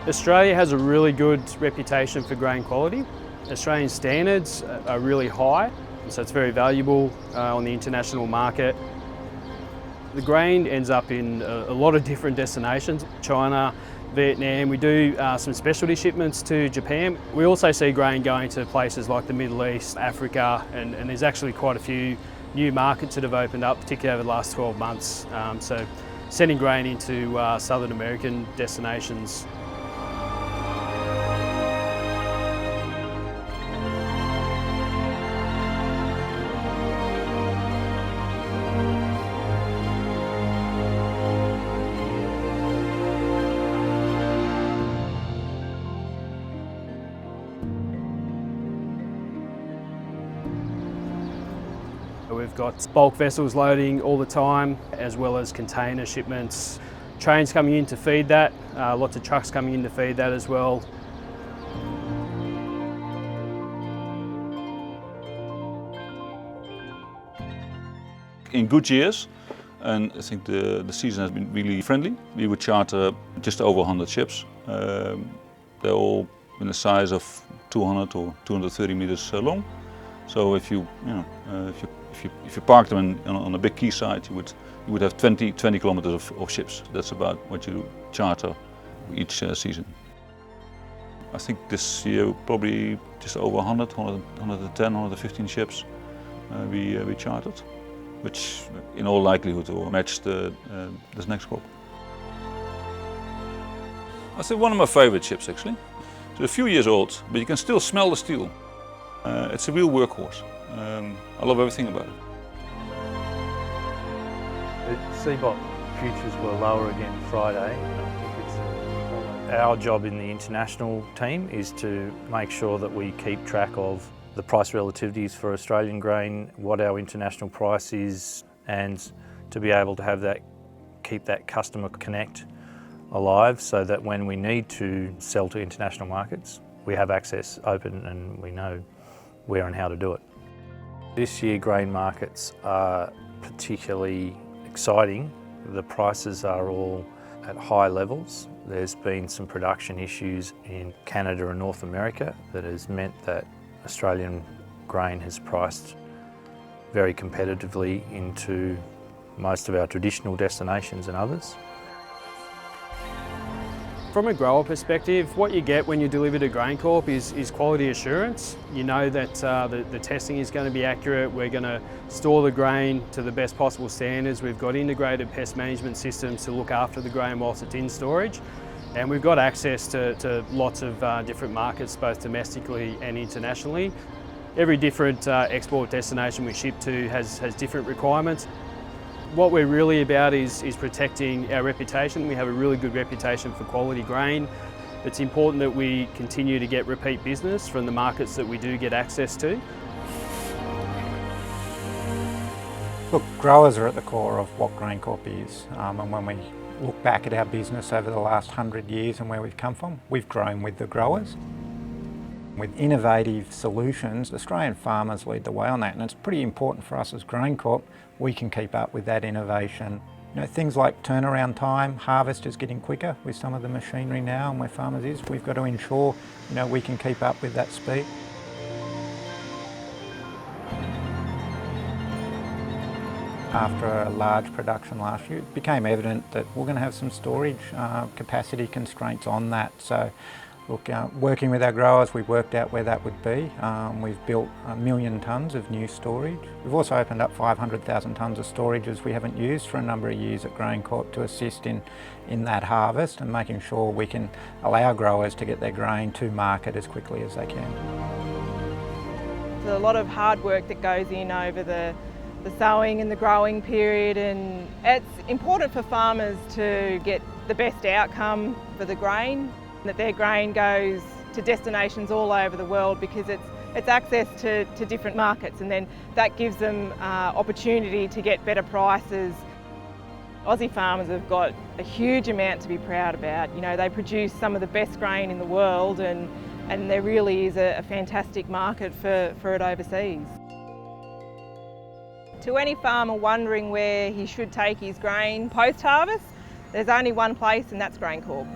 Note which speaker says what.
Speaker 1: Australia has a really good reputation for grain quality. Australian standards are really high, so it's very valuable on the international market. The grain ends up in a lot of different destinations, China, Vietnam. We do some specialty shipments to Japan. We also see grain going to places like the Middle East, Africa, and there's actually quite a few new markets that have opened up, particularly over the last 12 months. So sending grain into Southern American destinations. We've got bulk vessels loading all the time, as well as container shipments. Trains coming in to feed that, lots of trucks coming in to feed that as well.
Speaker 2: In good years, and I think the season has been really friendly, we would charter just over 100 ships. They're all in the size of 200 or 230 meters long. So if you park them on a big quayside, you would have 20 kilometers of ships. That's about what you charter each season. I think this year probably just over 110, 115 ships we chartered, which in all likelihood will match this next crop. I think one of my favorite ships actually. It's a few years old, but you can still smell the steel. It's a real workhorse. I love everything about it.
Speaker 3: The CBOT futures were lower again Friday. I think our job in the international team is to make sure that we keep track of the price relativities for Australian grain, what our international price is, and to be able to have keep that customer connect alive so that when we need to sell to international markets, we have access open and we know where and how to do it. This year grain markets are particularly exciting. The prices are all at high levels. There's been some production issues in Canada and North America that has meant that Australian grain has priced very competitively into most of our traditional destinations and others.
Speaker 1: From a grower perspective, what you get when you deliver to GrainCorp is quality assurance. You know that the testing is going to be accurate. We're going to store the grain to the best possible standards. We've got integrated pest management systems to look after the grain whilst it's in storage. And we've got access to lots of different markets, both domestically and internationally. Every different export destination we ship to has different requirements. What we're really about is protecting our reputation. We have a really good reputation for quality grain. It's important that we continue to get repeat business from the markets that we do get access to.
Speaker 4: Look, growers are at the core of what GrainCorp is, and when we look back at our business over the last 100 years and where we've come from, we've grown with the growers. With innovative solutions, Australian farmers lead the way on that, and it's pretty important for us as GrainCorp. We can keep up with that innovation. You know, things like turnaround time, harvest is getting quicker with some of the machinery now and where farmers is. We've got to ensure, we can keep up with that speed. After a large production last year, it became evident that we're going to have some storage capacity constraints on that. So, look, working with our growers, we worked out where that would be. We've built 1 million tonnes of new storage. We've also opened up 500,000 tonnes of storages we haven't used for a number of years at GrainCorp to assist in that harvest and making sure we can allow growers to get their grain to market as quickly as they can.
Speaker 5: There's a lot of hard work that goes in over the sowing and the growing period, and it's important for farmers to get the best outcome for the grain, that their grain goes to destinations all over the world because it's access to different markets, and then that gives them opportunity to get better prices. Aussie farmers have got a huge amount to be proud about. They produce some of the best grain in the world, and there really is a fantastic market for it overseas. To any farmer wondering where he should take his grain post-harvest, there's only one place, and that's GrainCorp.